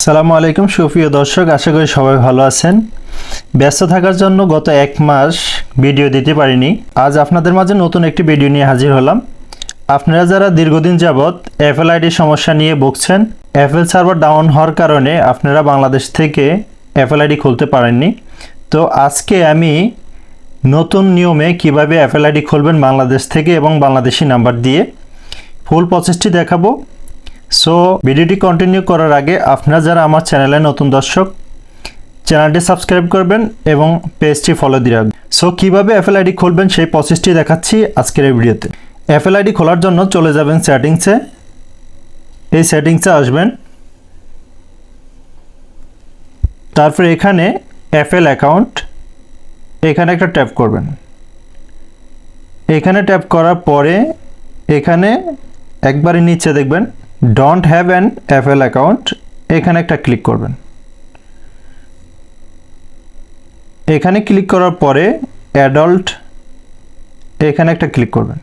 আসসালামু আলাইকুম সুপ্রিয় দর্শক, আশা করি সবাই ভালো আছেন। ব্যস্ত থাকার জন্য গত এক মাস ভিডিও দিতে পারিনি। আজ আপনাদের মাঝে নতুন একটি ভিডিও নিয়ে হাজির হলাম। আপনারা যারা দীর্ঘদিন যাবৎ এফএল আইডি সমস্যা নিয়ে ভুগছেন, এফএল সার্ভার ডাউন হওয়ার কারণে আপনারা বাংলাদেশ থেকে এফএল আইডি খুলতে পারেননি, তো আজকে আমি নতুন নিয়মে কিভাবে এফএল আইডি খুলবেন বাংলাদেশ থেকে এবং বাংলাদেশি নাম্বার দিয়ে ফুল প্রসেসটি দেখাবো। সো ভিডিওটি কন্টিনিউ করার আগে আপনারা যারা আমার চ্যানেলে নতুন দর্শক, চ্যানেলটি সাবস্ক্রাইব করবেন এবং পেজটি ফলো দিয়ে রাখবেন। সো কীভাবে এফএল আইডি খুলবেন সেই প্রসেসটি দেখাচ্ছি আজকের এই ভিডিওতে। এফএল আইডি খোলার জন্য চলে যাবেন সেটিংসে। এই সেটিংসে আসবেন, তারপরে এখানে এফএল অ্যাকাউন্ট, এখানে একটা ট্যাপ করবেন। এখানে ট্যাপ করার পরে এখানে একবারে নিচে দেখবেন don't have an FL account, এখানে একটা ক্লিক করবেন। এখানে ক্লিক করার পরে অ্যাডাল্ট, এখানে একটা ক্লিক করবেন।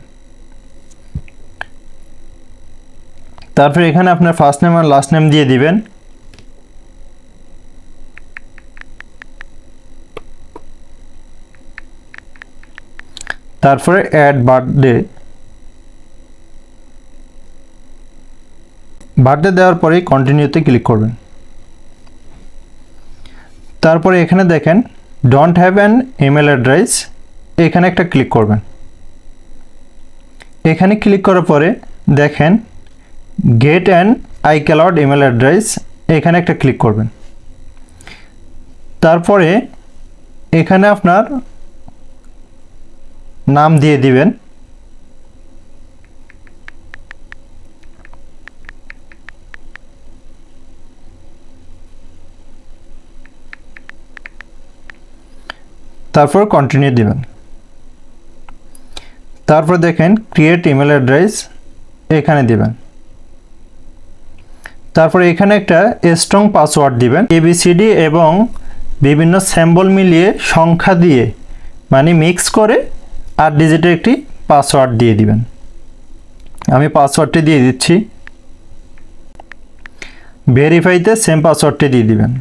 তারপরে এখানে আপনার ফার্স্ট নেম আর লাস্ট নেম দিয়ে দিবেন। তারপরে অ্যাড বার্থডে দেওয়ার পরেই কন্টিনিউতে ক্লিক করবেন। তারপরে এখানে দেখেন don't have an email address, এখানে একটা ক্লিক করবেন। এখানে ক্লিক করার পরে দেখেন get an iCloud email address, এখানে একটা ক্লিক করবেন। তারপরে এখানে আপনার নাম দিয়ে দিবেন। তারপর কন্টিনিউ দিবেন। তারপর দেখেন ক্রিয়েট ইমেল অ্যাড্রেস, এখানে দিবেন। তারপর এখানে একটা স্ট্রং পাসওয়ার্ড দিবেন, এবিসিডি এবং বিভিন্ন সিম্বল মিলিয়ে সংখ্যা দিয়ে মানে মিক্স করে 8 ডিজিটের একটি পাসওয়ার্ড দিয়ে দিবেন। আমি পাসওয়ার্ডটি দিয়ে দিচ্ছি। ভেরিফাইতে সেম পাসওয়ার্ডটি দিয়ে দিবেন।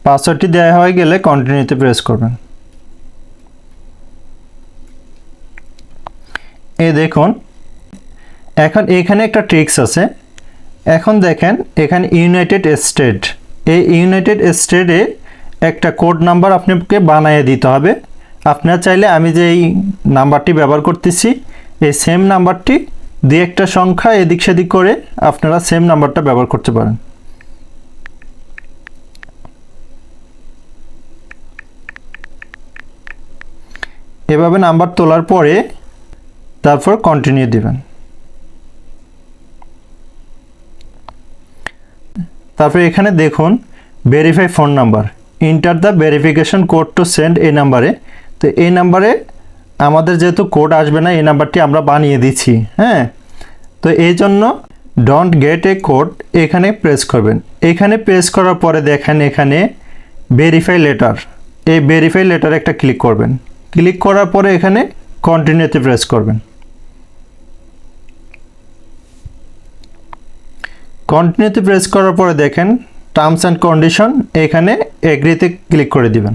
পাসওয়ার্ডটি দেওয়া হয়ে গেলে কন্টিনিউতে প্রেস করবেন। দেখুন এখন এখানে একটা ট্রিক্স আছে। এখন দেখেন এখানে ইউনাইটেড স্টেট, এই ইউনাইটেড স্টেটে একটা কোড নাম্বার আপনাকে বানিয়ে দিতে হবে। আপনারা চাইলে আমি যে এই নাম্বারটি ব্যবহার করতেছি এই সেম নাম্বারটি দিয়ে একটা সংখ্যা এদিক সেদিক করে আপনারা সেম নাম্বারটা ব্যবহার করতে পারেন। এভাবে নাম্বার তোলার পরে তারপর কন্টিনিউ দিবেন। তারপর এখানে দেখুন verify phone number, enter the verification code to send এই নাম্বারে। তো এই নাম্বারে আমাদের যেহেতু কোড আসবে না, এই নাম্বারটি আমরা বানিয়ে দিচ্ছি। হ্যাঁ, তো এই জন্য ডোন্ট গেট এ কোড, এখানে প্রেস করবেন। এখানে প্রেস করার পরে দেখেন এখানে ভেরিফাই লেটার, এই ভেরিফাই লেটারে একটা ক্লিক করবেন। ক্লিক করার পরে এখানে কন্টিনিউতে প্রেস করবেন। কন্টিনিউতে প্রেস করার পরে দেখেন টার্মস অ্যান্ড কন্ডিশন, এখানে এগ্রিতে ক্লিক করে দিবেন।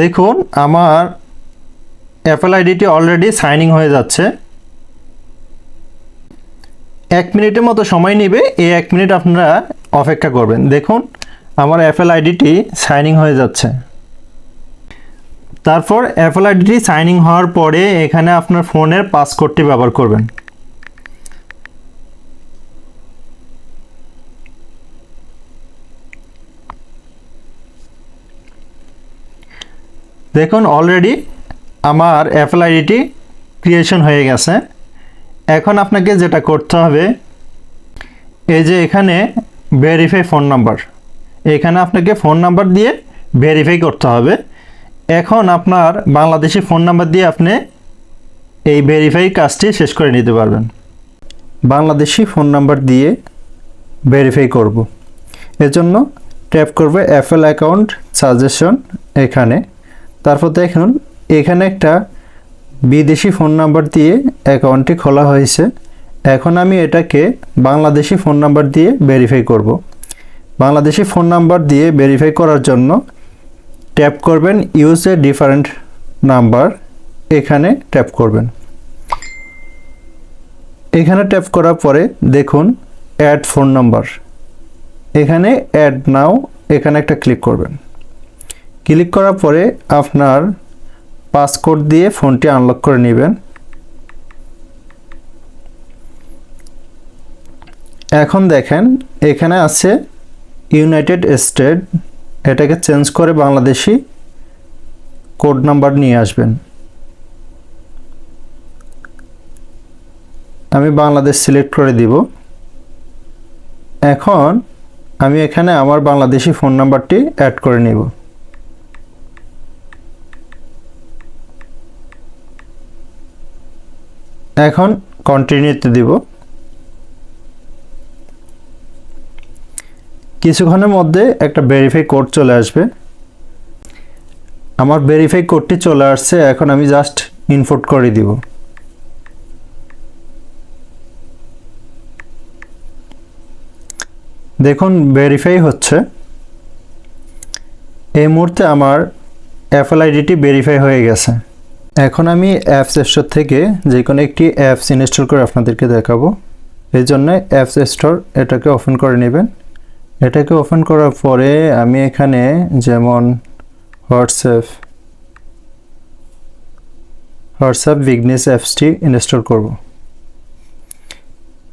দেখুন আমার এফএল আইডিটি অলরেডি সাইনিং হয়ে যাচ্ছে। 1 মিনিটের মতো সময় নেবে, এই 1 মিনিট আপনারা অপেক্ষা করবেন। দেখুন আমার এফএল আইডিটি সাইনিং হয়ে যাচ্ছে। তারপর এফএল আইডিটি সাইনিং হওয়ার পরে এখানে আপনার ফোনের পাসকোডটি ব্যবহার করবেন। দেখুন অলরেডি আমার এফএল আইডিটি ক্রিয়েশন হয়ে গেছে। এখন আপনাকে যেটা করতে হবে, এই যে এখানে ভেরিফাই ফোন নাম্বার, এখানে আপনাকে ফোন নাম্বার দিয়ে ভেরিফাই করতে হবে। এখন আপনার বাংলাদেশি ফোন নাম্বার দিয়ে আপনি এই ভেরিফাই কাজটি শেষ করে নিতে পারবেন। বাংলাদেশি ফোন নাম্বার দিয়ে ভেরিফাই করব, এজন্য ট্যাপ করবে এফএল অ্যাকাউন্ট সাজেশন, এখানে তারপর দেখুন এখানে একটা বিদেশি ফোন নাম্বার দিয়ে অ্যাকাউন্টটি খোলা হয়েছে। এখন আমি এটাকে বাংলাদেশি ফোন নাম্বার দিয়ে ভেরিফাই করব। বাংলাদেশি ফোন নাম্বার দিয়ে ভেরিফাই করার জন্য ট্যাপ করবেন ইউজ এ ডিফারেন্ট নাম্বার, এখানে ট্যাপ করবেন। এখানে ট্যাপ করার পরে দেখুন অ্যাড ফোন নাম্বার, এখানে অ্যাড নাও, এখানে একটা ক্লিক করবেন। ক্লিক করার পরে আপনার পাসকোড দিয়ে ফোনটি আনলক করে নেবেন। এখন দেখেন এখানে আছে ইউনাইটেড স্টেট, এটাকে চেঞ্জ করে বাংলাদেশি কোড নাম্বার নিয়ে আসবেন। আমি বাংলাদেশ সিলেক্ট করে দিব। এখন আমি এখানে আমার বাংলাদেশি ফোন নাম্বারটি অ্যাড করে নিব। এখন কন্টিনিউতে দিব। কিছুক্ষণের মধ্যে একটা ভেরিফাই কোড চলে আসবে। আমার ভেরিফাই কোডটি চলে আসছে, এখন আমি জাস্ট ইনপুট করে দিব। দেখুন ভেরিফাই হচ্ছে। এই মুহূর্তে আমার অ্যাপল আইডিটি ভেরিফাই হয়ে গেছে। এখন আমি অ্যাপস স্টোর থেকে যে কোনো একটি অ্যাপস ইনস্টল করে আপনাদেরকে দেখাবো। এই জন্য অ্যাপস স্টোর এটাকে ওপেন করে নেবেন। এটাকে ওপেন করার পরে আমি এখানে যেমন হোয়াটসঅ্যাপ বিগনেস অ্যাপসটি ইনস্টল করব।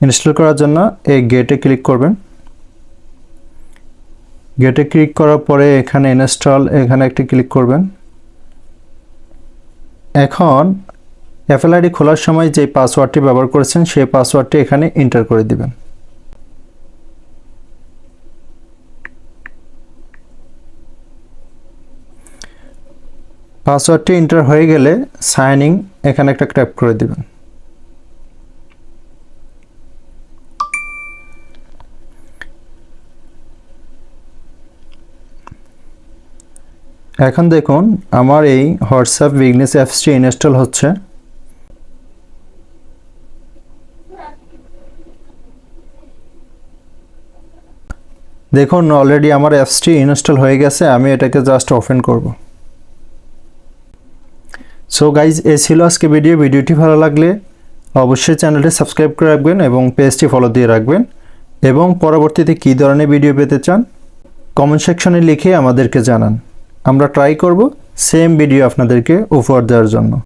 ইনস্টল করার জন্য এই গেটে ক্লিক করবেন। গেটে ক্লিক করার পরে এখানে ইনস্টল, এখানে একটি ক্লিক করবেন। এখন অ্যাপল আইডি খোলার সময় যে পাসওয়ার্ডটি ব্যবহার করেছেন সেই পাসওয়ার্ডটি এখানে এন্টার করে দিবেন। পাসওয়ার্ডটি এন্টার হয়ে গেলে সাইন ইন, এখানে একটা ট্যাপ করে দিবেন। এখন দেখুন আমার এই হোয়াটসঅ্যাপ বিগনেস অ্যাপসটি ইনস্টল হচ্ছে। দেখুন অলরেডি আমার অ্যাপসটি ইনস্টল হয়ে গেছে। আমি এটাকে জাস্ট ওপেন করব। সো গাইজ, এই ছিল আজকে ভিডিওটি ভালো লাগলে অবশ্যই চ্যানেলটি সাবস্ক্রাইব করে রাখবেন এবং পেজটি ফলো দিয়ে রাখবেন। এবং পরবর্তীতে কী ধরনের ভিডিও পেতে চান কমেন্ট সেকশনে লিখে আমাদেরকে জানান। আমরা ট্রাই করব সেম ভিডিও আপনাদেরকে উপহার দেওয়ার জন্য।